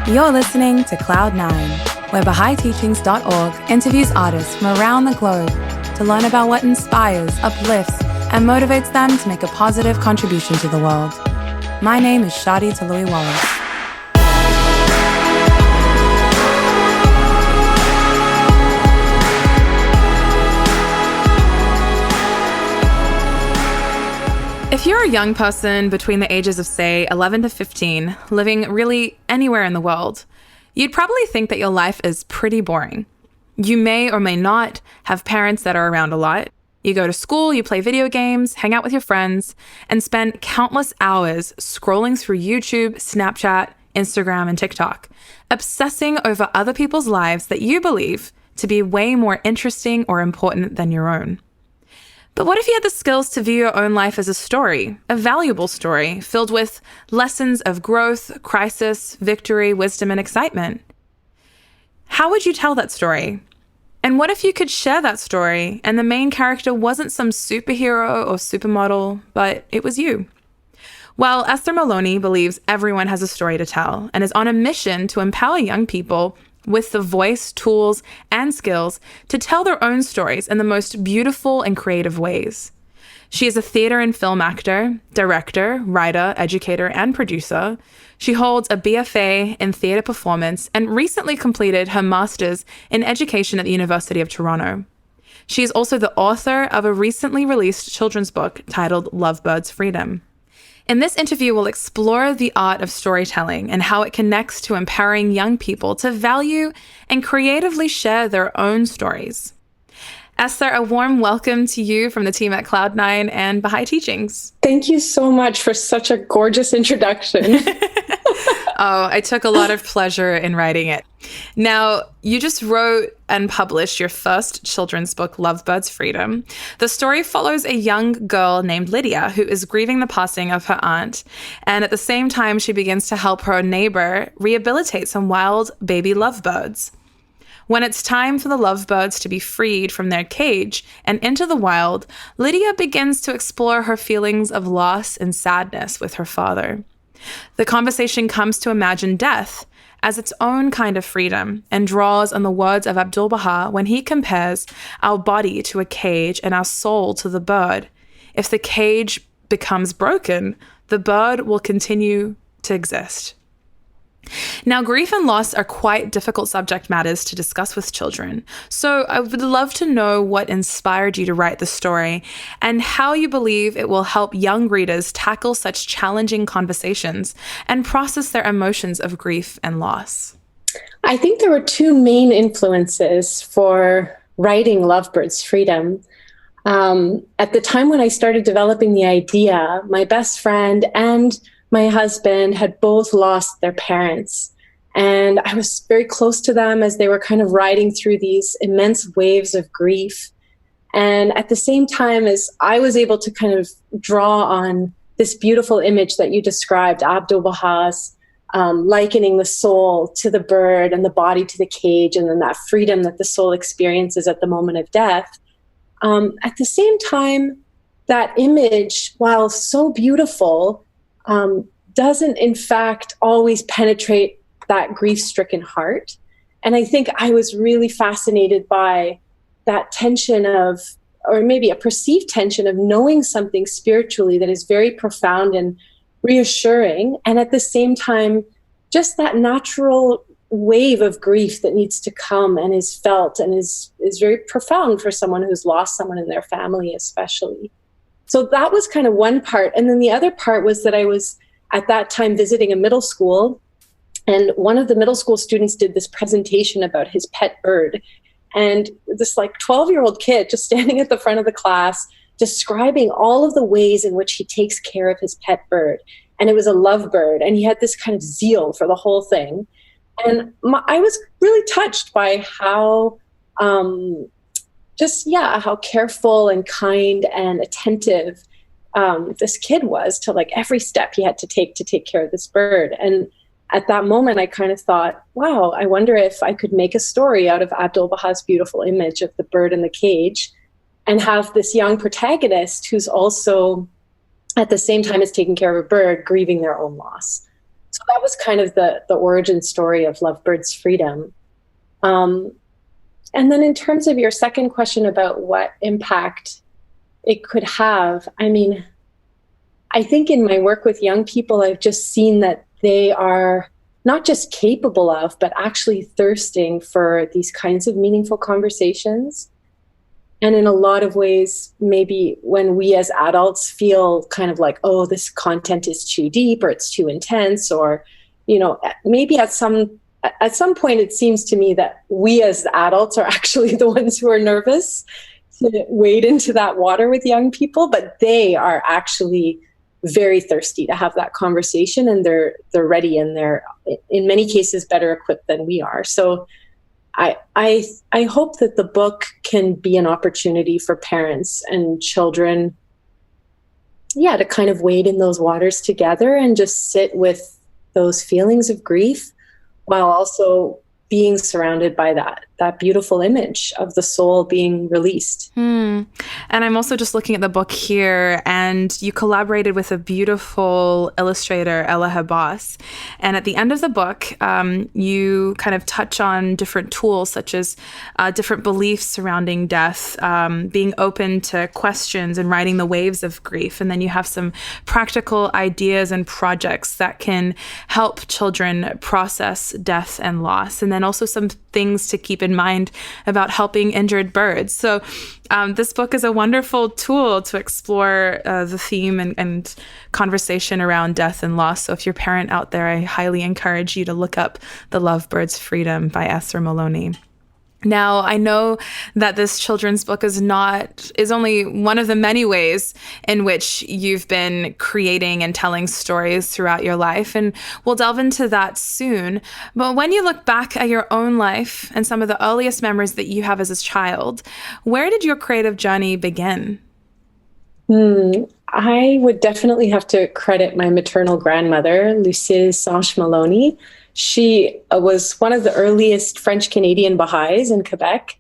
You're listening to Cloud9, where BahaiTeachings.org interviews artists from around the globe to learn about what inspires, uplifts, and motivates them to make a positive contribution to the world. My name is toloui-wallace. If you're a young person between the ages of, say, 11 to 15, living really anywhere in the world, you'd probably think that your life is pretty boring. You may or may not have parents that are around a lot. You go to school, you play video games, hang out with your friends, and spend countless hours scrolling through YouTube, Snapchat, Instagram, and TikTok, obsessing over other people's lives that you believe to be way more interesting or important than your own. But what if you had the skills to view your own life as a story, a valuable story, filled with lessons of growth, crisis, victory, wisdom, and excitement? How would you tell that story? And what if you could share that story and the main character wasn't some superhero or supermodel, but it was you? Well, Esther Maloney believes everyone has a story to tell and is on a mission to empower young people with the voice, tools, and skills to tell their own stories in the most beautiful and creative ways. She is a theater and film actor, director, writer, educator, and producer. She holds a BFA in theater performance and recently completed her master's in education at the University of Toronto. She is also the author of a recently released children's book titled Lovebirds Freedom. In this interview, we'll explore the art of storytelling and how it connects to empowering young people to value and creatively share their own stories. Esther, a warm welcome to you from the team at Cloud9 and Baha'i Teachings. Thank you so much for such a gorgeous introduction. Oh, I took a lot of pleasure in writing it. Now, you just wrote and published your first children's book, Lovebirds Freedom. The story follows a young girl named Lydia who is grieving the passing of her aunt. And at the same time, she begins to help her neighbor rehabilitate some wild baby lovebirds. When it's time for the lovebirds to be freed from their cage and into the wild, Lydia begins to explore her feelings of loss and sadness with her father. The conversation comes to imagine death as its own kind of freedom and draws on the words of Abdu'l-Baha when he compares our body to a cage and our soul to the bird. If the cage becomes broken, the bird will continue to exist. Now, grief and loss are quite difficult subject matters to discuss with children. So I would love to know what inspired you to write the story and how you believe it will help young readers tackle such challenging conversations and process their emotions of grief and loss. I think there were two main influences for writing Lovebirds Freedom. At the time when I started developing the idea, my best friend and my husband had both lost their parents. And I was very close to them as they were kind of riding through these immense waves of grief. And at the same time as I was able to kind of draw on this beautiful image that you described, Abdu'l-Baha's likening the soul to the bird and the body to the cage, and then that freedom that the soul experiences at the moment of death. At the same time, that image, while so beautiful, doesn't in fact always penetrate that grief-stricken heart. And I think I was really fascinated by that tension of, or maybe a perceived tension of knowing something spiritually that is very profound and reassuring, and at the same time, just that natural wave of grief that needs to come and is felt and is very profound for someone who's lost someone in their family especially. So that was kind of one part. And then the other part was that I was at that time visiting a middle school, and one of the middle school students did this presentation about his pet bird. And this 12-year-old kid just standing at the front of the class describing all of the ways in which he takes care of his pet bird. And it was a lovebird, and he had this kind of zeal for the whole thing. And I was really touched by how how careful and kind and attentive this kid was to every step he had to take care of this bird. And at that moment, I kind of thought, wow, I wonder if I could make a story out of Abdu'l-Baha's beautiful image of the bird in the cage and have this young protagonist who's also, at the same time as taking care of a bird, grieving their own loss. So that was kind of the origin story of Lovebirds Freedom. And then in terms of your second question about what impact it could have, I mean, I think in my work with young people, I've just seen that they are not just capable of, but actually thirsting for these kinds of meaningful conversations. And in a lot of ways, maybe when we as adults feel kind of like, oh, this content is too deep or it's too intense, or, you know, maybe at some point it seems to me that we as adults are actually the ones who are nervous to wade into that water with young people, but they are actually very thirsty to have that conversation, and they're ready, and they're in many cases better equipped than we are. So I hope that the book can be an opportunity for parents and children, to kind of wade in those waters together and just sit with those feelings of grief while also being surrounded by that beautiful image of the soul being released. And I'm also just looking at the book here, and you collaborated with a beautiful illustrator, Ella Habas. And at the end of the book, you kind of touch on different tools, such as different beliefs surrounding death, being open to questions and riding the waves of grief. And then you have some practical ideas and projects that can help children process death and loss. And then also some things to keep in mind about helping injured birds. So this book is a wonderful tool to explore the theme and conversation around death and loss. So if you're a parent out there, I highly encourage you to look up The Lovebirds Freedom by Esther Maloney. Now, I know that this children's book is only one of the many ways in which you've been creating and telling stories throughout your life, and we'll delve into that soon. But when you look back at your own life and some of the earliest memories that you have as a child, where did your creative journey begin? I would definitely have to credit my maternal grandmother, Lucille Maloney. She was one of the earliest French-Canadian Baha'is in Quebec.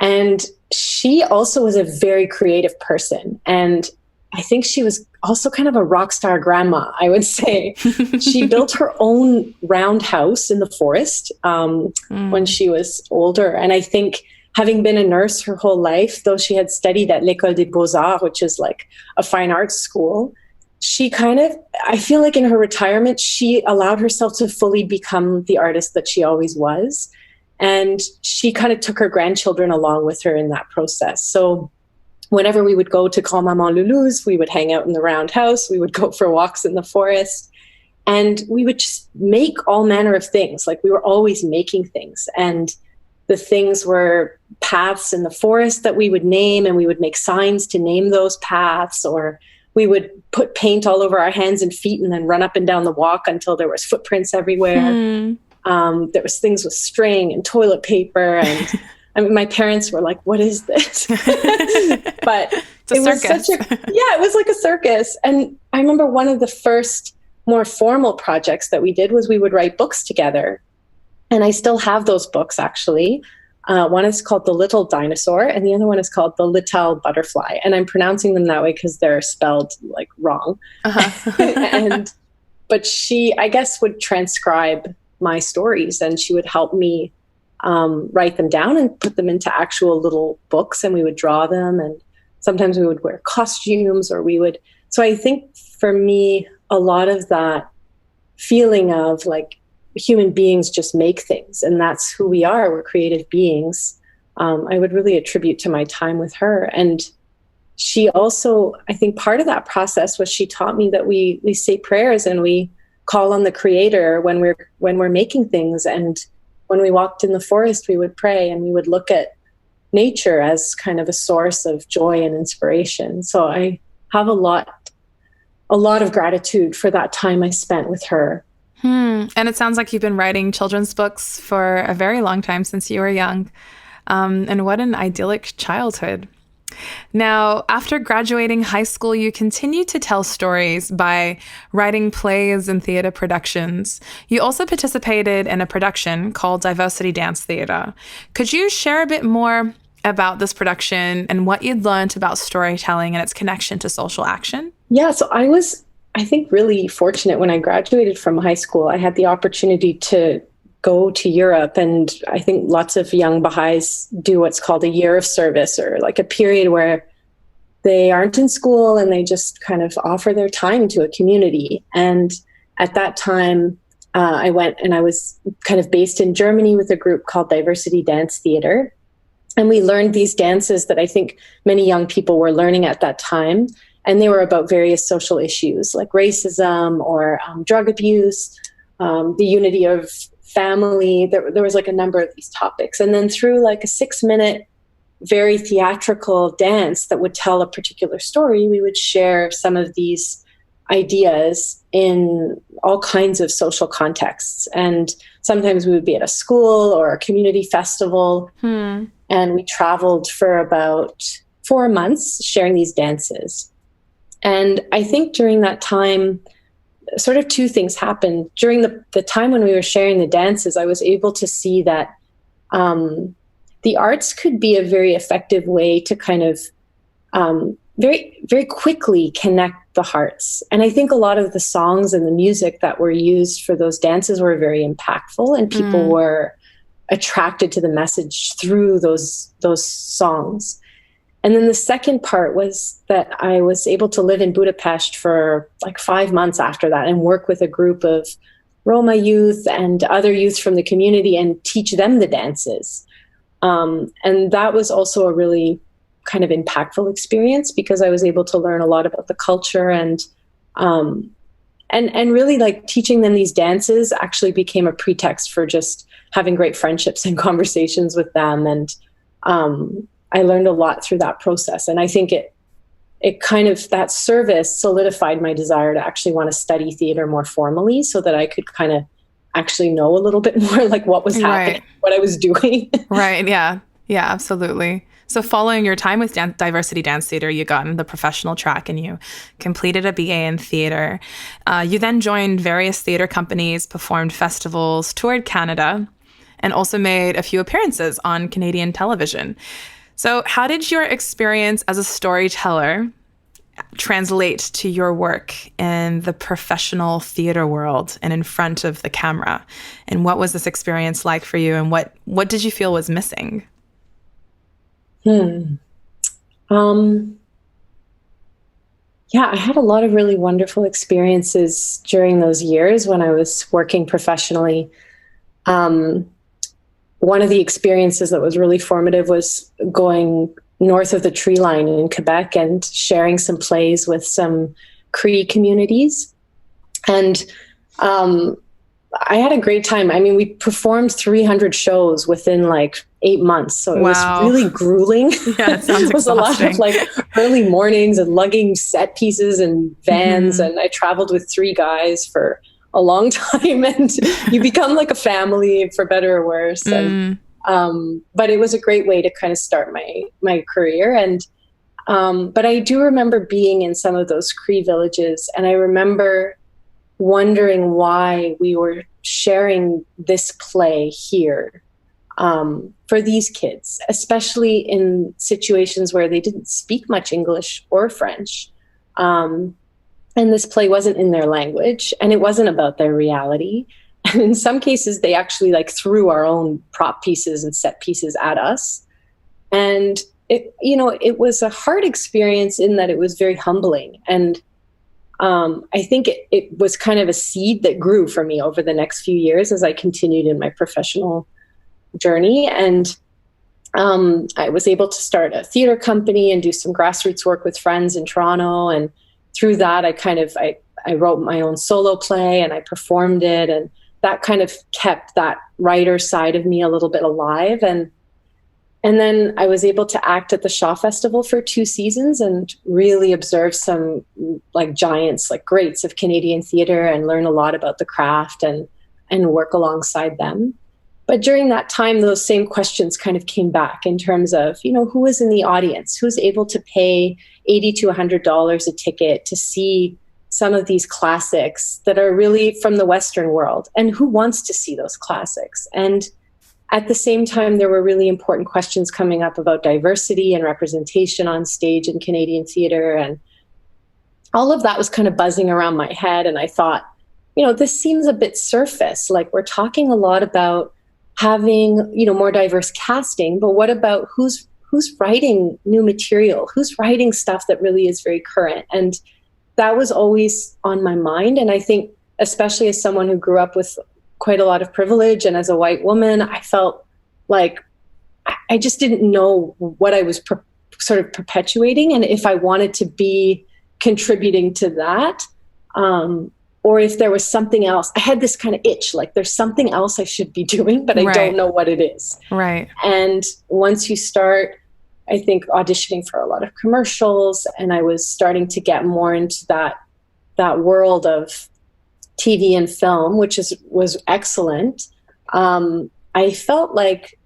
And she also was a very creative person. And I think she was also kind of a rock star grandma, I would say. She built her own roundhouse in the forest when she was older. And I think having been a nurse her whole life, though she had studied at l'École des Beaux-Arts, which is like a fine arts school, she I feel like in her retirement, she allowed herself to fully become the artist that she always was. And she kind of took her grandchildren along with her in that process. So whenever we would go to Grand Maman Loulou's, we would hang out in the roundhouse, we would go for walks in the forest, and we would just make all manner of things. Like, we were always making things. And the things were paths in the forest that we would name, and we would make signs to name those paths, or we would put paint all over our hands and feet and then run up and down the walk until there was footprints everywhere. There was things with string and toilet paper, and I mean, my parents were like, "What is this?" But it was it was like a circus. And I remember one of the first more formal projects that we did was we would write books together, and I still have those books actually. One is called The Little Dinosaur, and the other one is called The Little Butterfly. And I'm pronouncing them that way because they're spelled like wrong. But she, I guess, would transcribe my stories, and she would help me write them down and put them into actual little books, and we would draw them. And sometimes we would wear costumes, or we would. So I think for me, a lot of that feeling of like, human beings just make things, and that's who we are. We're creative beings. I would really attribute to my time with her. And she also, I think part of that process was she taught me that we say prayers and we call on the Creator when we're making things. And when we walked in the forest, we would pray, and we would look at nature as kind of a source of joy and inspiration. So I have a lot of gratitude for that time I spent with her. And it sounds like you've been writing children's books for a very long time, since you were young. And what an idyllic childhood. Now, after graduating high school, you continued to tell stories by writing plays and theater productions. You also participated in a production called Diversity Dance Theater. Could you share a bit more about this production and what you'd learned about storytelling and its connection to social action? Yeah, so I I think, really fortunate. When I graduated from high school, I had the opportunity to go to Europe. And I think lots of young Baha'is do what's called a year of service, or like a period where they aren't in school and they just kind of offer their time to a community. And at that time, I went, and I was kind of based in Germany with a group called Diversity Dance Theater. And we learned these dances that I think many young people were learning at that time. And they were about various social issues like racism or drug abuse, the unity of family. There was like a number of these topics. And then through like a 6-minute, very theatrical dance that would tell a particular story, we would share some of these ideas in all kinds of social contexts. And sometimes we would be at a school or a community festival. And we traveled for about 4 months sharing these dances. And I think during that time, sort of two things happened. During the time when we were sharing the dances, I was able to see that the arts could be a very effective way to kind of very, very quickly connect the hearts. And I think a lot of the songs and the music that were used for those dances were very impactful, and people were attracted to the message through those songs. And then the second part was that I was able to live in Budapest for like 5 months after that and work with a group of Roma youth and other youth from the community and teach them the dances. And that was also a really kind of impactful experience, because I was able to learn a lot about the culture, and really, like, teaching them these dances actually became a pretext for just having great friendships and conversations with them. And I learned a lot through that process. And I think it kind of, that service solidified my desire to actually want to study theater more formally, so that I could kind of actually know a little bit more like what was happening, what I was doing. Right. Yeah. Yeah, absolutely. So following your time with Diversity Dance Theater, you got on the professional track and you completed a BA in theater. You then joined various theater companies, performed festivals, toured Canada, and also made a few appearances on Canadian television. So how did your experience as a storyteller translate to your work in the professional theater world and in front of the camera? And what was this experience like for you? And what did you feel was missing? Yeah, I had a lot of really wonderful experiences during those years when I was working professionally. One of the experiences that was really formative was going north of the tree line in Quebec and sharing some plays with some Cree communities. And I had a great time. I mean, we performed 300 shows within like 8 months. So it was really grueling. Yeah, it sounds exhausting. It was a lot of like early mornings and lugging set pieces and vans. And I traveled with 3 guys for a long time, and you become like a family, for better or worse. And, but it was a great way to kind of start my career. And, but I do remember being in some of those Cree villages, and I remember wondering why we were sharing this play here for these kids, especially in situations where they didn't speak much English or French. And this play wasn't in their language, and it wasn't about their reality. And in some cases, they actually like threw our own prop pieces and set pieces at us. And it was a hard experience in that it was very humbling. And I think it was kind of a seed that grew for me over the next few years as I continued in my professional journey. And I was able to start a theater company and do some grassroots work with friends in Toronto. And through that, I wrote my own solo play and I performed it. And that kind of kept that writer side of me a little bit alive. And then I was able to act at the Shaw Festival for 2 seasons and really observe some like giants, like greats of Canadian theater, and learn a lot about the craft and work alongside them. But during that time, those same questions kind of came back in terms of, who was in the audience, who's able to pay $80 to $100 a ticket to see some of these classics that are really from the Western world, and who wants to see those classics. And at the same time, there were really important questions coming up about diversity and representation on stage in Canadian theater. all of that was kind of buzzing around my head. And I thought, this seems a bit surface. Like, we're talking a lot about having, more diverse casting, but what about who's writing new material? Who's writing stuff that really is very current? And that was always on my mind. And I think, especially as someone who grew up with quite a lot of privilege and as a white woman, I felt like I just didn't know what I was sort of perpetuating, and if I wanted to be contributing to that, or if there was something else. I had this kind of itch, like there's something else I should be doing, but I don't know what it is. Right. And once you start, I think, auditioning for a lot of commercials, and I was starting to get more into that world of TV and film, which was excellent. I felt like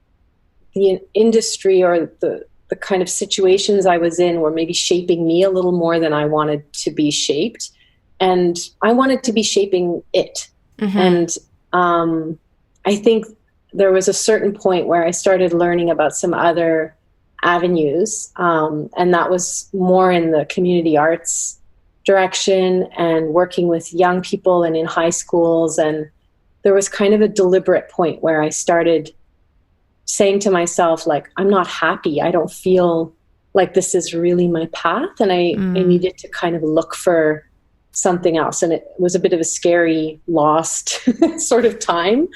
the industry or the kind of situations I was in were maybe shaping me a little more than I wanted to be shaped. And I wanted to be shaping it. Mm-hmm. And I think there was a certain point where I started learning about some other avenues. And that was more in the community arts direction and working with young people and in high schools. And there was kind of a deliberate point where I started saying to myself, like, I'm not happy. I don't feel like this is really my path. And I needed to kind of look for something else. And it was a bit of a scary, lost sort of time,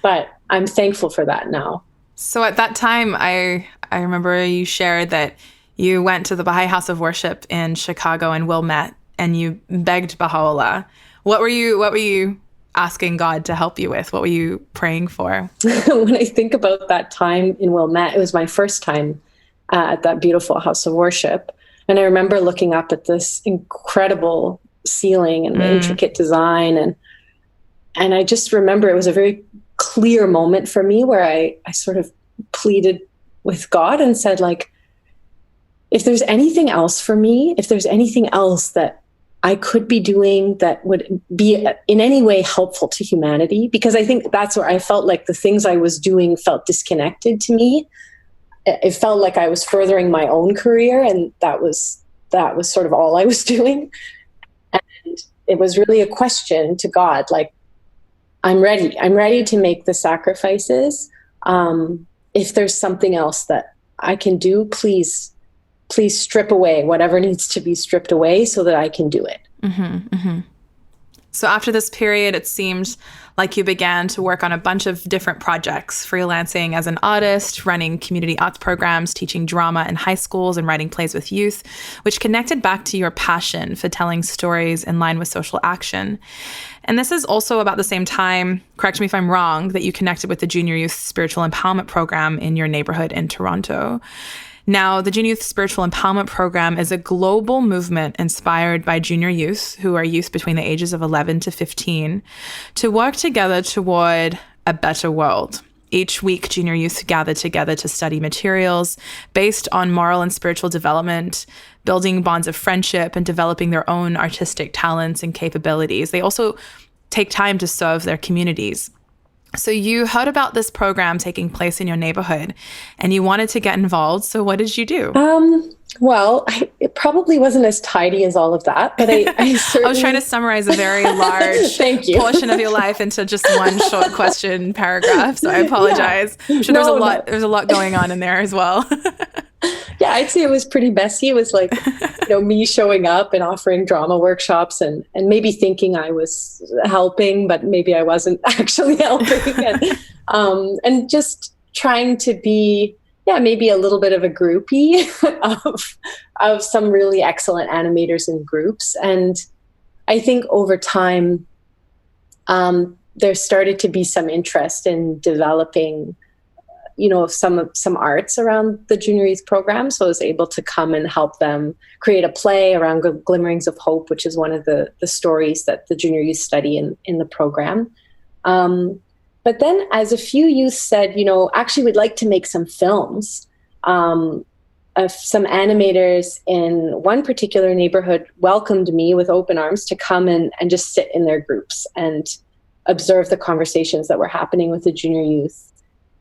but I'm thankful for that now. So at that time, I remember you shared that you went to the Baha'i House of Worship in Chicago in Wilmette, and you begged Baha'u'llah. What were you asking God to help you with? What were you praying for? When I think about that time in Wilmette, it was my first time at that beautiful house of worship. And I remember looking up at this incredible ceiling and the intricate design. And I just remember it was a very clear moment for me where I sort of pleaded with God and said, like, if there's anything else for me, if there's anything else that I could be doing that would be in any way helpful to humanity, because I think that's where I felt like the things I was doing felt disconnected to me. It felt like I was furthering my own career, and that was sort of all I was doing. And it was really a question to God, like, I'm ready to make the sacrifices. If there's something else that I can do, please strip away whatever needs to be stripped away so that I can do it. Mm-hmm, mm-hmm. So after this period, it seemed like you began to work on a bunch of different projects, freelancing as an artist, running community arts programs, teaching drama in high schools, and writing plays with youth, which connected back to your passion for telling stories in line with social action. And this is also about the same time, correct me if I'm wrong, that you connected with the Junior Youth Spiritual Empowerment Program in your neighborhood in Toronto. Now, the Junior Youth Spiritual Empowerment Program is a global movement inspired by junior youth, who are youth between the ages of 11 to 15, to work together toward a better world. Each week, junior youth gather together to study materials based on moral and spiritual development, building bonds of friendship, and developing their own artistic talents and capabilities. They also take time to serve their communities. So you heard about this program taking place in your neighborhood and you wanted to get involved. So what did you do? Well, it probably wasn't as tidy as all of that, but I certainly... I was trying to summarize a very large portion of your life into just one short question paragraph. So I apologize. Yeah. I'm sure there's a lot going on in there as well. Yeah, I'd say it was pretty messy. It was like, me showing up and offering drama workshops and maybe thinking I was helping, but maybe I wasn't actually helping. And just trying to be, maybe a little bit of a groupie of some really excellent animators and groups. And I think over time, there started to be some interest in developing some arts around the Junior Youth program. So I was able to come and help them create a play around Glimmerings of Hope, which is one of the stories that the Junior Youth study in the program. But then as a few youth said, actually we'd like to make some films, some animators in one particular neighborhood welcomed me with open arms to come and just sit in their groups and observe the conversations that were happening with the junior youth.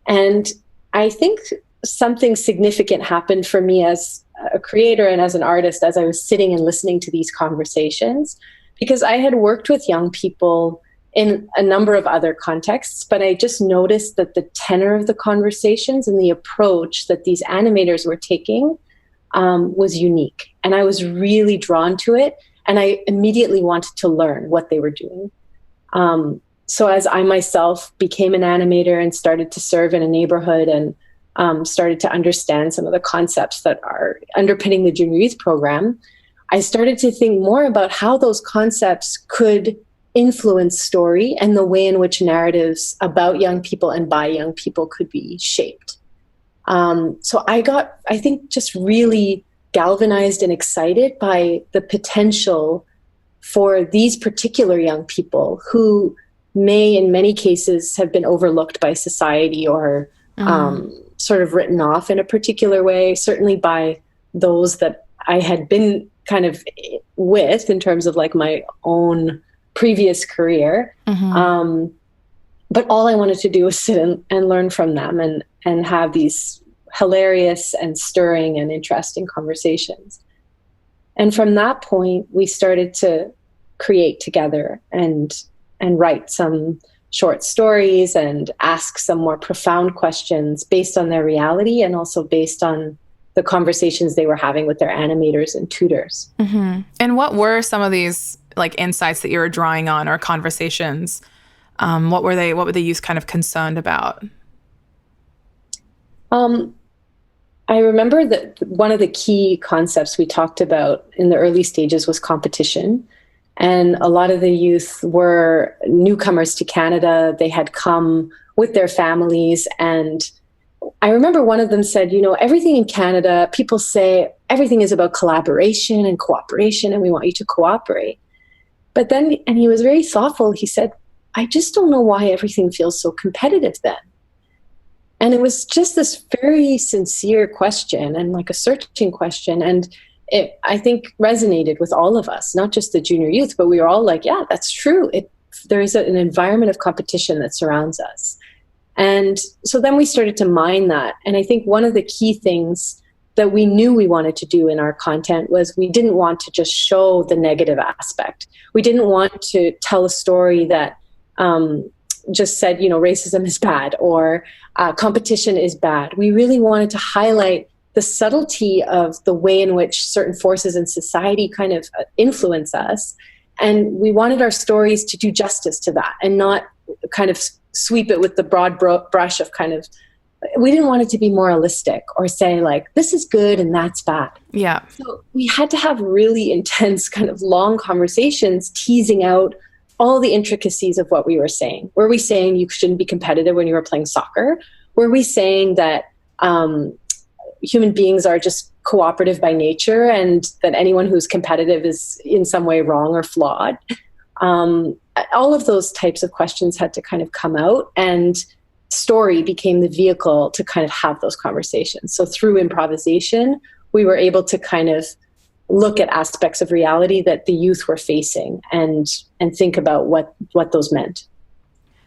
And I think something significant happened for me as a creator and as an artist, as I was sitting and listening to these conversations, because I had worked with young people in a number of other contexts, but I just noticed that the tenor of the conversations and the approach that these animators were taking was unique. And I was really drawn to it. And I immediately wanted to learn what they were doing. So as I myself became an animator and started to serve in a neighborhood and started to understand some of the concepts that are underpinning the junior youth program, I started to think more about how those concepts could influence story and the way in which narratives about young people and by young people could be shaped. So I got, I think, just really galvanized and excited by the potential for these particular young people who may, in many cases, have been overlooked by society or sort of written off in a particular way, certainly by those that I had been kind of with in terms of like my own previous career. But all I wanted to do was sit and learn from them and have these hilarious and stirring and interesting conversations. And from that point, we started to create together and write some short stories and ask some more profound questions based on their reality and also based on the conversations they were having with their animators and tutors. And what were some of these like insights that you were drawing on or conversations? What were the youth kind of concerned about? I remember that one of the key concepts we talked about in the early stages was competition. And a lot of the youth were newcomers to Canada. They had come with their families. And I remember one of them said, you know, everything in Canada, people say everything is about collaboration and cooperation, and we want you to cooperate. But then, and he was very thoughtful, he said, I just don't know why everything feels so competitive then. And it was just this very sincere question and like a searching question. And it, I think, resonated with all of us, not just the junior youth, but we were all like, yeah, that's true. There is an environment of competition that surrounds us. And so then we started to mine that. And I think one of the key things that we knew we wanted to do in our content was we didn't want to just show the negative aspect. We didn't want to tell a story that just said, you know, racism is bad or competition is bad. We really wanted to highlight the subtlety of the way in which certain forces in society kind of influence us. And we wanted our stories to do justice to that and not kind of sweep it with the broad brush of kind of, we didn't want it to be moralistic or say like, this is good and that's bad. Yeah. So we had to have really intense kind of long conversations teasing out all the intricacies of what we were saying. Were we saying you shouldn't be competitive when you were playing soccer? Were we saying that human beings are just cooperative by nature and that anyone who's competitive is in some way wrong or flawed? All of those types of questions had to kind of come out, and story became the vehicle to kind of have those conversations. So through improvisation, we were able to kind of look at aspects of reality that the youth were facing and think about what those meant.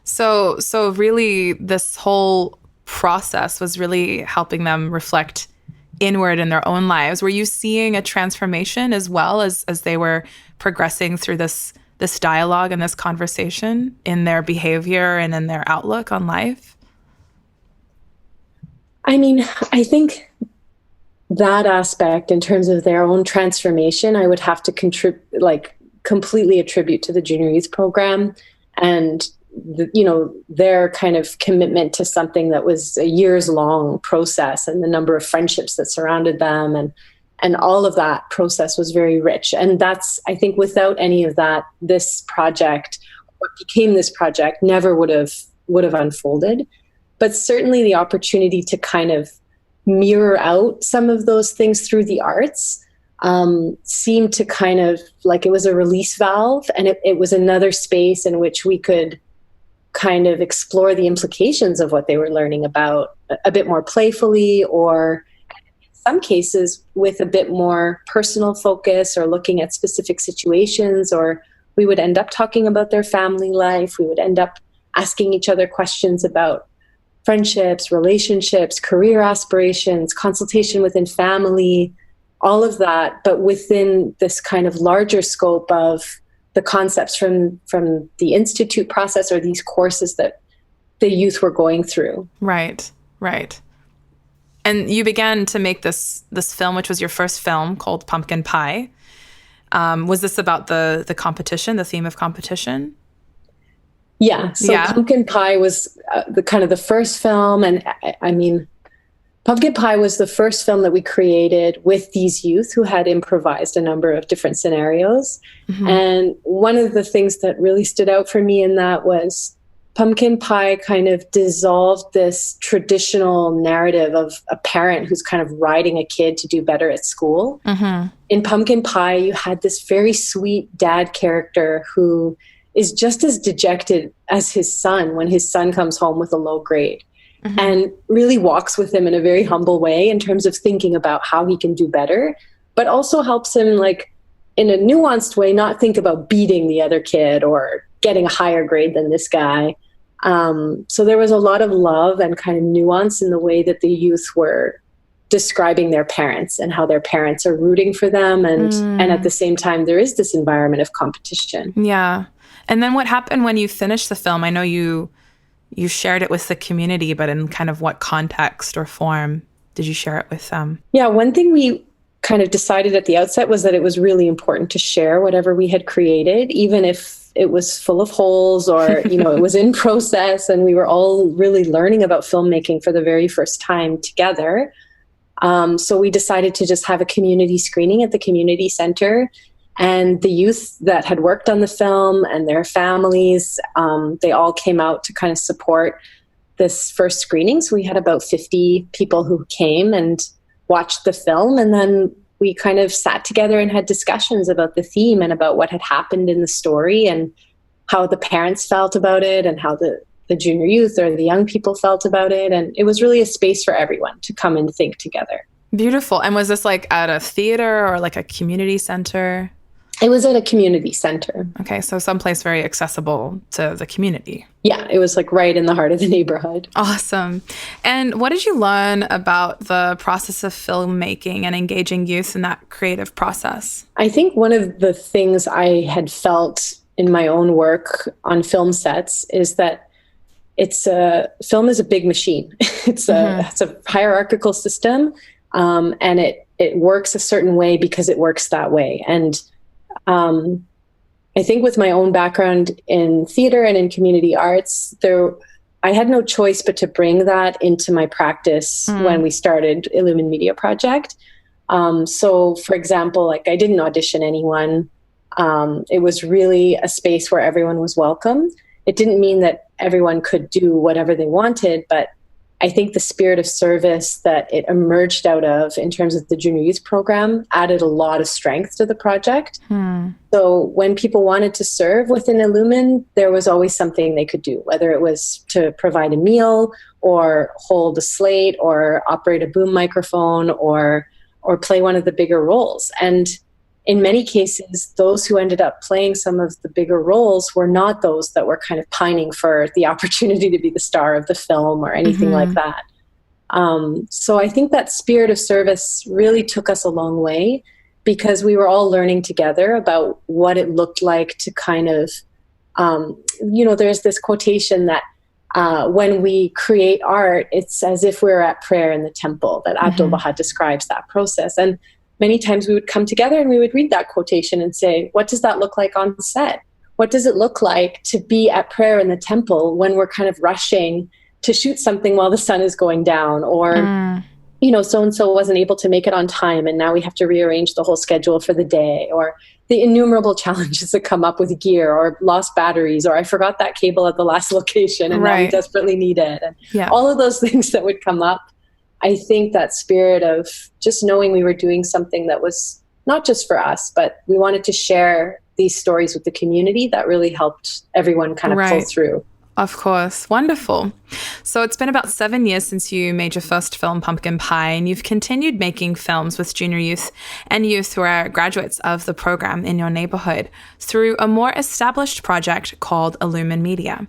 So really this whole process was really helping them reflect inward in their own lives. Were you seeing a transformation as well as they were progressing through this dialogue and this conversation in their behavior and in their outlook on life? I mean, I think that aspect in terms of their own transformation, I would have to completely attribute to the junior youth program and their kind of commitment to something that was a years long process, and the number of friendships that surrounded them and all of that process was very rich. And that's, I think, without any of that, this project, what became this project, never would have unfolded. But certainly the opportunity to kind of mirror out some of those things through the arts seemed to kind of like it was a release valve, and it was another space in which we could kind of explore the implications of what they were learning about a bit more playfully, or in some cases with a bit more personal focus, or looking at specific situations, or we would end up talking about their family life. We would end up asking each other questions about friendships, relationships, career aspirations, consultation within family, all of that, but within this kind of larger scope of the concepts from the institute process or these courses that the youth were going through. Right, right. And you began to make this film, which was your first film, called Pumpkin Pie. Was this about the competition, the theme of competition? Yeah. So Pumpkin Pie was the first film. And I mean, Pumpkin Pie was the first film that we created with these youth who had improvised a number of different scenarios. Mm-hmm. And one of the things that really stood out for me in that was Pumpkin Pie kind of dissolved this traditional narrative of a parent who's kind of riding a kid to do better at school. Mm-hmm. In Pumpkin Pie, you had this very sweet dad character who is just as dejected as his son when his son comes home with a low grade. Mm-hmm. And really walks with him in a very humble way in terms of thinking about how he can do better, but also helps him, like, in a nuanced way, not think about beating the other kid or getting a higher grade than this guy. So there was a lot of love and kind of nuance in the way that the youth were describing their parents and how their parents are rooting for them. And at the same time, there is this environment of competition. Yeah. And then what happened when you finished the film? I know you shared it with the community, but in kind of what context or form did you share it with them? Yeah, one thing we kind of decided at the outset was that it was really important to share whatever we had created, even if it was full of holes or, it was in process and we were all really learning about filmmaking for the very first time together. So we decided to just have a community screening at the community center. And the youth that had worked on the film and their families, they all came out to kind of support this first screening. So we had about 50 people who came and watched the film. And then we kind of sat together and had discussions about the theme and about what had happened in the story and how the parents felt about it and how the junior youth or the young people felt about it. And it was really a space for everyone to come and think together. Beautiful. And was this like at a theater or like a community center? It was at a community center. Okay, so someplace very accessible to the community. Yeah, it was like right in the heart of the neighborhood. Awesome. And what did you learn about the process of filmmaking and engaging youth in that creative process? I think one of the things I had felt in my own work on film sets is that film is a big machine. It's a hierarchical system, and it works a certain way because it works that way. And I think with my own background in theater and in community arts, I had no choice but to bring that into my practice when we started Illumin Media Project. So, for example, like I didn't audition anyone. It was really a space where everyone was welcome. It didn't mean that everyone could do whatever they wanted, but I think the spirit of service that it emerged out of in terms of the junior youth program added a lot of strength to the project. So when people wanted to serve within Illumin, there was always something they could do, whether it was to provide a meal or hold a slate or operate a boom microphone or play one of the bigger roles. And in many cases, those who ended up playing some of the bigger roles were not those that were kind of pining for the opportunity to be the star of the film or anything like that. So I think that spirit of service really took us a long way because we were all learning together about what it looked like to kind of, there's this quotation that when we create art, it's as if we're at prayer in the temple, that Abdu'l-Baha describes that process. And many times we would come together and we would read that quotation and say, what does that look like on set? What does it look like to be at prayer in the temple when we're kind of rushing to shoot something while the sun is going down? Or, so-and-so wasn't able to make it on time and now we have to rearrange the whole schedule for the day. Or the innumerable challenges that come up with gear or lost batteries, or I forgot that cable at the last location and now we desperately need it. And all of those things that would come up. I think that spirit of just knowing we were doing something that was not just for us, but we wanted to share these stories with the community, that really helped everyone kind of pull through. Of course. Wonderful. So it's been about 7 years since you made your first film, Pumpkin Pie, and you've continued making films with junior youth and youth who are graduates of the program in your neighborhood through a more established project called Illumin Media.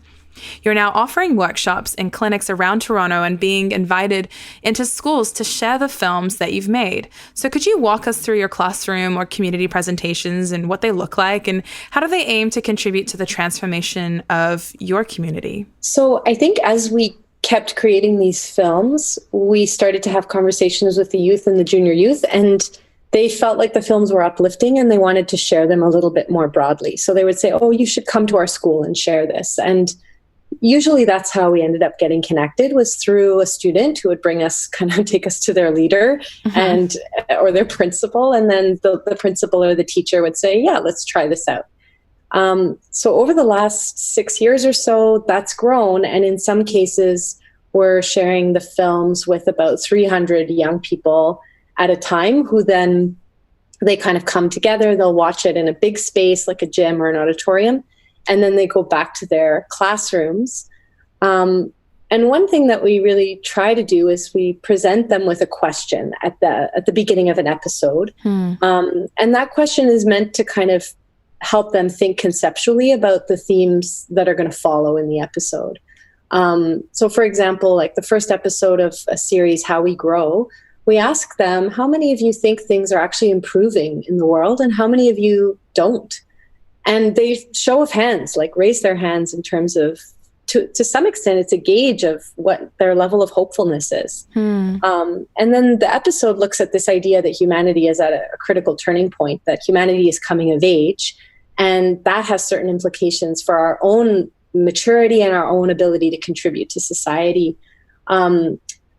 You're now offering workshops in clinics around Toronto and being invited into schools to share the films that you've made. So could you walk us through your classroom or community presentations and what they look like, and how do they aim to contribute to the transformation of your community? So I think as we kept creating these films, we started to have conversations with the youth and the junior youth, and they felt like the films were uplifting and they wanted to share them a little bit more broadly. So they would say, oh, you should come to our school and share this. And usually that's how we ended up getting connected, was through a student who would take us to their leader and or their principal. And then the principal or the teacher would say, yeah, let's try this out. So over the last 6 years or so, that's grown. And in some cases, we're sharing the films with about 300 young people at a time, who then they kind of come together. They'll watch it in a big space like a gym or an auditorium, and then they go back to their classrooms. And one thing that we really try to do is we present them with a question at the beginning of an episode. And that question is meant to kind of help them think conceptually about the themes that are going to follow in the episode. So for example, like the first episode of a series, How We Grow, we ask them, how many of you think things are actually improving in the world, and how many of you don't? And they show of hands, like raise their hands in terms of, to some extent, it's a gauge of what their level of hopefulness is. And then the episode looks at this idea that humanity is at a critical turning point, that humanity is coming of age, and that has certain implications for our own maturity and our own ability to contribute to society.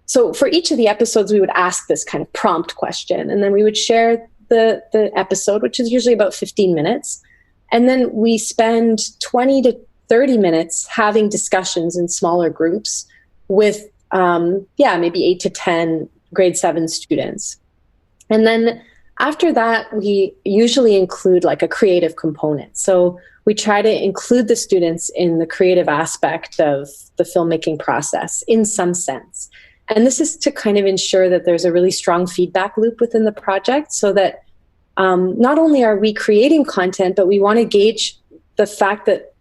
So for each of the episodes, we would ask this kind of prompt question, and then we would share the episode, which is usually about 15 minutes. And then we spend 20 to 30 minutes having discussions in smaller groups with, maybe 8 to 10 grade 7 students. And then after that, we usually include like a creative component. So we try to include the students in the creative aspect of the filmmaking process in some sense. And this is to kind of ensure that there's a really strong feedback loop within the project, so that not only are we creating content, but we want to gauge the fact that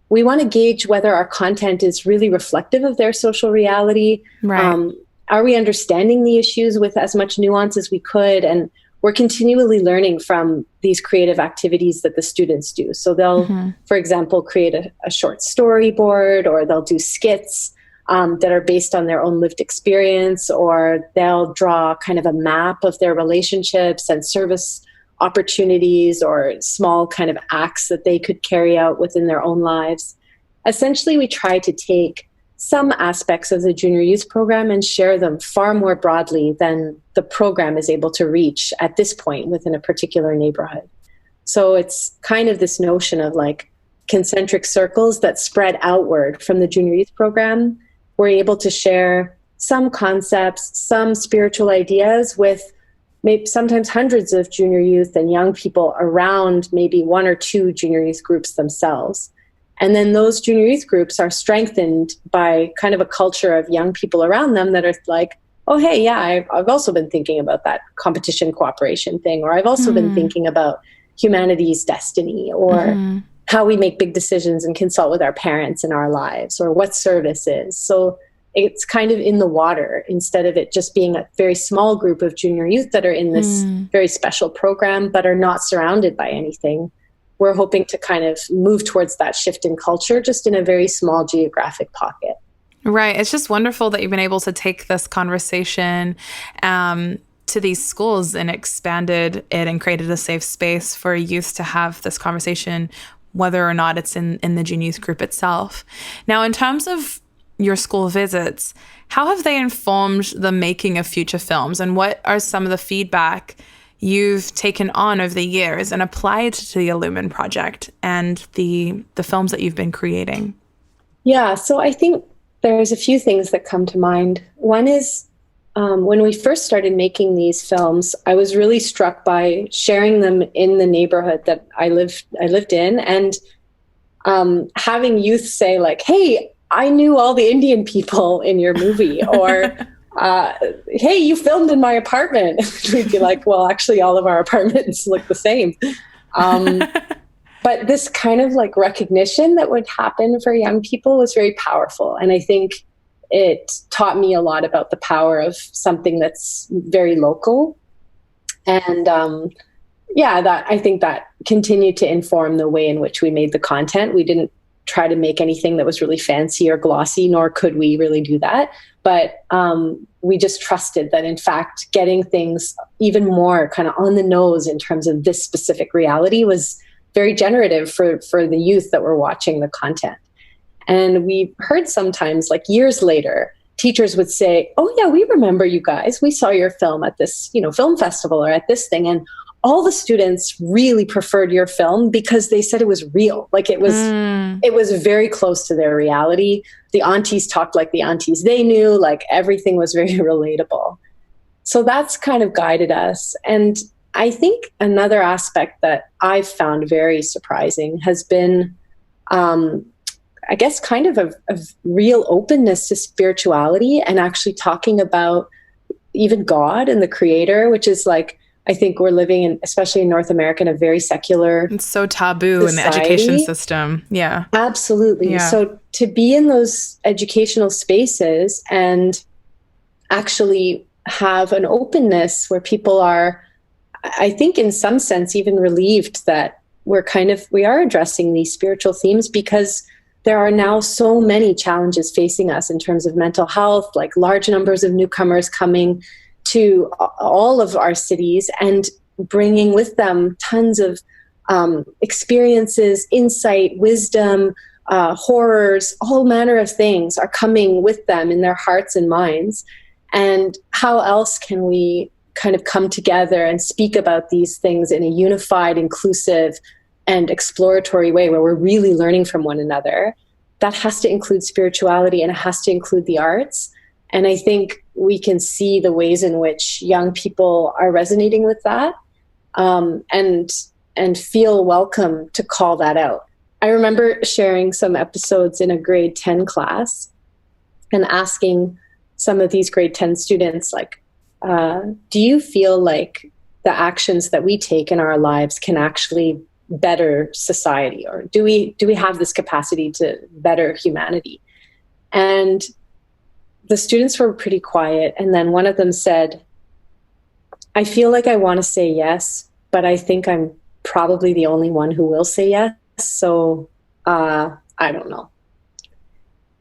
we want to gauge whether our content is really reflective of their social reality. Right. Are we understanding the issues with as much nuance as we could? And we're continually learning from these creative activities that the students do. So they'll, for example, create a short storyboard, or they'll do skits that are based on their own lived experience, or they'll draw kind of a map of their relationships and service opportunities, or small kind of acts that they could carry out within their own lives. Essentially, we try to take some aspects of the junior youth program and share them far more broadly than the program is able to reach at this point within a particular neighborhood. So it's kind of this notion of like concentric circles that spread outward from the junior youth program. We're able to share some concepts, some spiritual ideas with maybe sometimes hundreds of junior youth and young people around maybe one or two junior youth groups themselves. And then those junior youth groups are strengthened by kind of a culture of young people around them that are like, oh, hey, yeah, I've also been thinking about that competition cooperation thing, or I've also been thinking about humanity's destiny, or how we make big decisions and consult with our parents in our lives, or what service is. So it's kind of in the water, instead of it just being a very small group of junior youth that are in this very special program but are not surrounded by anything. We're hoping to kind of move towards that shift in culture, just in a very small geographic pocket. Right. It's just wonderful that you've been able to take this conversation to these schools and expanded it and created a safe space for youth to have this conversation, whether or not it's in the junior youth group itself. Now, in terms of your school visits, how have they informed the making of future films, and what are some of the feedback you've taken on over the years and applied to the Illumine project and the films that you've been creating? Yeah, so I think there's a few things that come to mind. One is when we first started making these films, I was really struck by sharing them in the neighborhood that I lived in, and having youth say like, hey, I knew all the Indian people in your movie, or hey, you filmed in my apartment. We'd be like, well, actually all of our apartments look the same. But this kind of like recognition that would happen for young people was very powerful. And I think it taught me a lot about the power of something that's very local. And that I think that continued to inform the way in which we made the content. We didn't try to make anything that was really fancy or glossy, nor could we really do that. But we just trusted that, in fact, getting things even more kind of on the nose in terms of this specific reality was very generative for the youth that were watching the content. And we heard sometimes, like years later, teachers would say, "Oh yeah, we remember you guys. We saw your film at this, film festival or at this thing." And all the students really preferred your film because they said it was real. Like it was very close to their reality. The aunties talked like the aunties they knew, like everything was very relatable. So that's kind of guided us. And I think another aspect that I've found very surprising has been, I guess, kind of a real openness to spirituality and actually talking about even God and the creator, which is like, I think we're living in, especially in North America, in a very secular It's so taboo society. In the education system. Yeah. Absolutely. Yeah. So to be in those educational spaces and actually have an openness where people are, I think in some sense, even relieved that we are addressing these spiritual themes, because there are now so many challenges facing us in terms of mental health, like large numbers of newcomers coming to all of our cities and bringing with them tons of experiences, insight, wisdom, horrors, all manner of things are coming with them in their hearts and minds. And how else can we kind of come together and speak about these things in a unified, inclusive, and exploratory way where we're really learning from one another? That has to include spirituality and it has to include the arts. And I think we can see the ways in which young people are resonating with that, and feel welcome to call that out. I remember sharing some episodes in a grade 10 class and asking some of these grade 10 students, like, do you feel like the actions that we take in our lives can actually better society? Or do we have this capacity to better humanity? And the students were pretty quiet. And then one of them said, "I feel like I want to say yes, but I think I'm probably the only one who will say yes. So I don't know."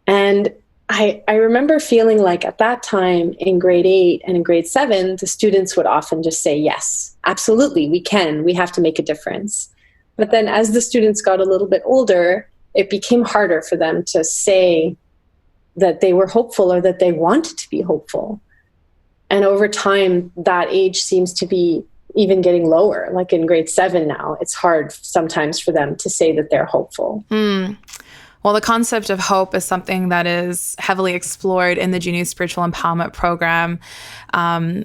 And I remember feeling like at that time in grade 8 and in grade 7, the students would often just say, "Yes, absolutely, we have to make a difference." But then as the students got a little bit older, it became harder for them to say that they were hopeful or that they wanted to be hopeful. And over time, that age seems to be even getting lower. Like in grade 7 now, it's hard sometimes for them to say that they're hopeful. Well, the concept of hope is something that is heavily explored in the Junior Spiritual Empowerment Program,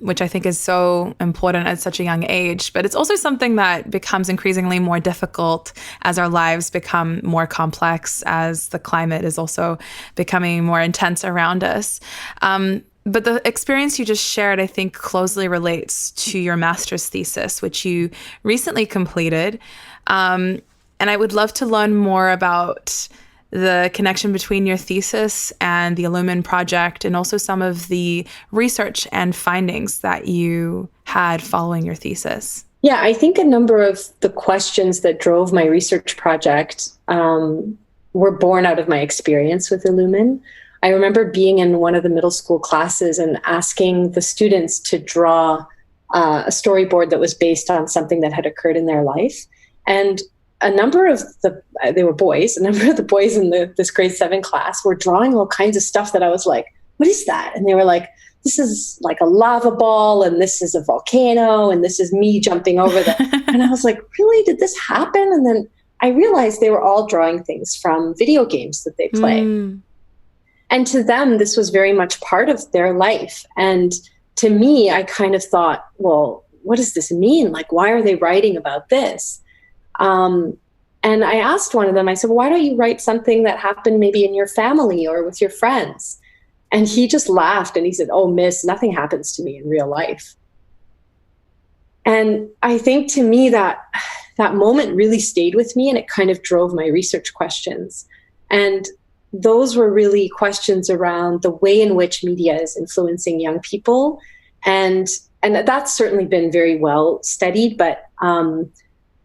which I think is so important at such a young age. But it's also something that becomes increasingly more difficult as our lives become more complex, as the climate is also becoming more intense around us. But the experience you just shared, I think, closely relates to your master's thesis, which you recently completed. And I would love to learn more about the connection between your thesis and the Illumine project, and also some of the research and findings that you had following your thesis. Yeah, I think a number of the questions that drove my research project were born out of my experience with Illumine. I remember being in one of the middle school classes and asking the students to draw a storyboard that was based on something that had occurred in their life. And a number of they were boys, a number of the boys in this grade 7 class were drawing all kinds of stuff that I was like, "What is that?" And they were like, "This is like a lava ball, and this is a volcano, and this is me jumping over them." And I was like, "Really? Did this happen?" And then I realized they were all drawing things from video games that they play. And to them, this was very much part of their life. And to me, I kind of thought, well, what does this mean? Like, why are they writing about this? And I asked one of them, I said, "Why don't you write something that happened maybe in your family or with your friends?" And he just laughed and he said, "Oh, miss, nothing happens to me in real life." And I think to me that moment really stayed with me, and it kind of drove my research questions. And those were really questions around the way in which media is influencing young people. And that's certainly been very well studied. But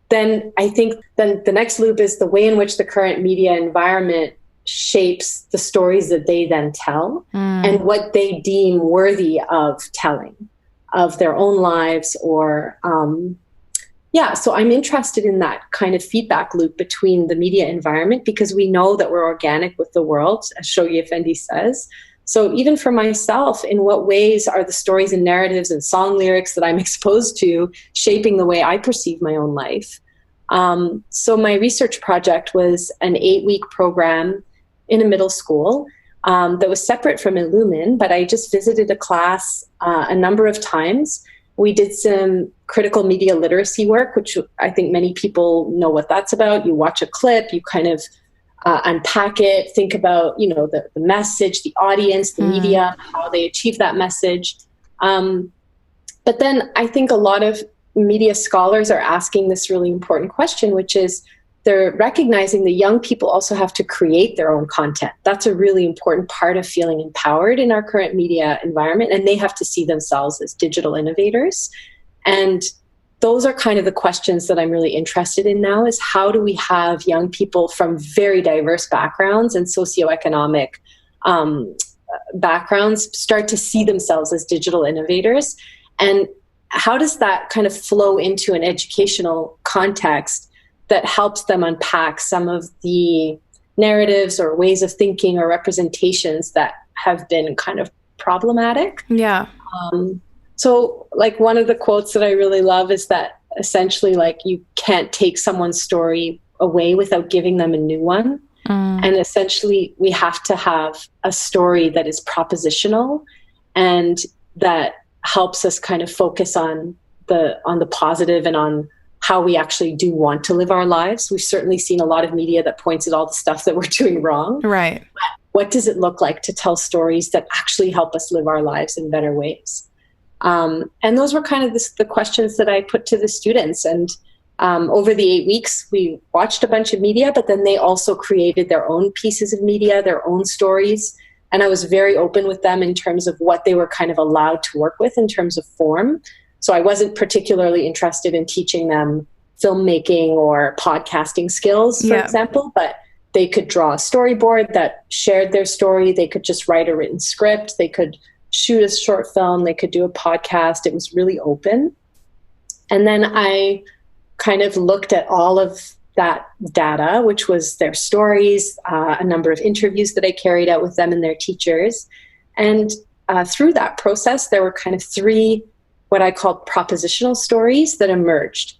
then I think then the next loop is the way in which the current media environment shapes the stories that they then tell and what they deem worthy of telling of their own lives or so I'm interested in that kind of feedback loop between the media environment, because we know that we're organic with the world, as Shoghi Effendi says. So even for myself, in what ways are the stories and narratives and song lyrics that I'm exposed to shaping the way I perceive my own life? So my research project was an 8-week program in a middle school that was separate from Illumin, but I just visited a class a number of times. We did some critical media literacy work, which I think many people know what that's about. You watch a clip, you kind of unpack it, think about, the message, the audience, the media, how they achieve that message. But then I think a lot of media scholars are asking this really important question, which is they're recognizing that young people also have to create their own content. That's a really important part of feeling empowered in our current media environment, and they have to see themselves as digital innovators. And those are kind of the questions that I'm really interested in now, is how do we have young people from very diverse backgrounds and socioeconomic backgrounds start to see themselves as digital innovators? And how does that kind of flow into an educational context that helps them unpack some of the narratives or ways of thinking or representations that have been kind of problematic? Yeah. So like one of the quotes that I really love is that essentially like you can't take someone's story away without giving them a new one. And essentially we have to have a story that is propositional and that helps us kind of focus on the positive and on how we actually do want to live our lives. We've certainly seen a lot of media that points at all the stuff that we're doing wrong. Right. What does it look like to tell stories that actually help us live our lives in better ways? And those were kind of the questions that I put to the students. And over the 8 weeks, we watched a bunch of media, but then they also created their own pieces of media, their own stories. And I was very open with them in terms of what they were kind of allowed to work with in terms of form. So I wasn't particularly interested in teaching them filmmaking or podcasting skills, for example, but they could draw a storyboard that shared their story. They could just write a written script. They could shoot a short film. They could do a podcast. It was really open. And then I kind of looked at all of that data, which was their stories, a number of interviews that I carried out with them and their teachers. And through that process, there were kind of 3 what I called propositional stories that emerged.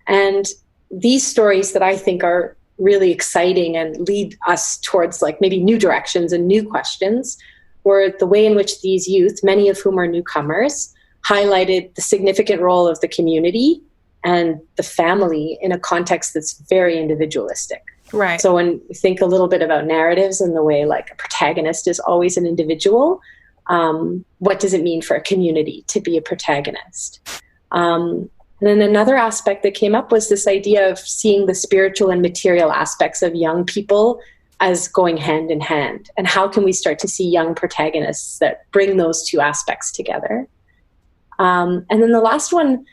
And these stories that I think are really exciting and lead us towards like maybe new directions and new questions were the way in which these youth, many of whom are newcomers, highlighted the significant role of the community and the family in a context that's very individualistic. Right. So when we think a little bit about narratives and the way like a protagonist is always an individual, what does it mean for a community to be a protagonist? And then another aspect that came up was this idea of seeing the spiritual and material aspects of young people as going hand in hand. And how can we start to see young protagonists that bring those 2 aspects together? And then the last one,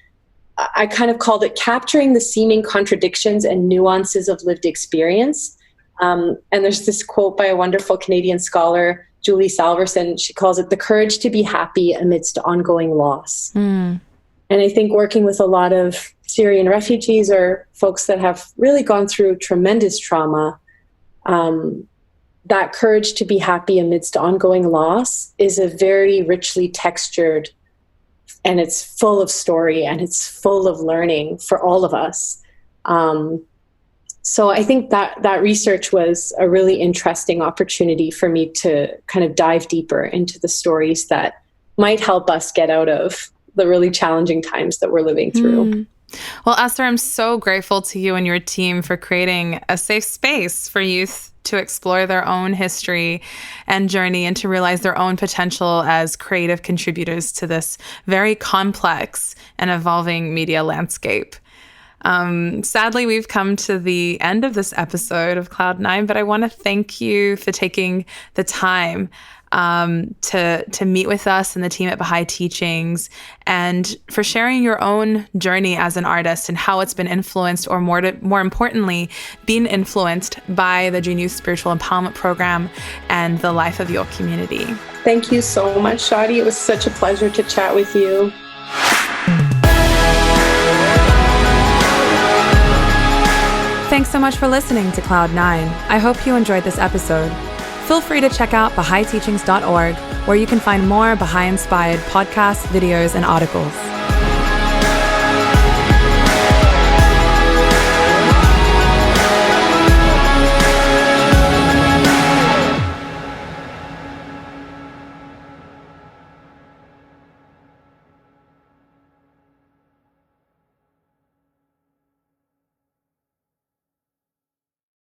I kind of called it capturing the seeming contradictions and nuances of lived experience. And there's this quote by a wonderful Canadian scholar, Julie Salverson. She calls it the courage to be happy amidst ongoing loss. And I think working with a lot of Syrian refugees or folks that have really gone through tremendous trauma, that courage to be happy amidst ongoing loss is a very richly textured, and it's full of story and it's full of learning for all of us. So I think that research was a really interesting opportunity for me to kind of dive deeper into the stories that might help us get out of the really challenging times that we're living through. Well, Esther, I'm so grateful to you and your team for creating a safe space for youth to explore their own history and journey and to realize their own potential as creative contributors to this very complex and evolving media landscape. Sadly, we've come to the end of this episode of Cloud9, but I want to thank you for taking the time to meet with us and the team at Baha'i Teachings, and for sharing your own journey as an artist and how it's been influenced, or more importantly, being influenced by the June Youth Spiritual Empowerment Program and the life of your community. Thank you so much, Shadi. It was such a pleasure to chat with you. Thanks so much for listening to Cloud9. I hope you enjoyed this episode. Feel free to check out BahaiTeachings.org, where you can find more Baha'i-inspired podcasts, videos, and articles.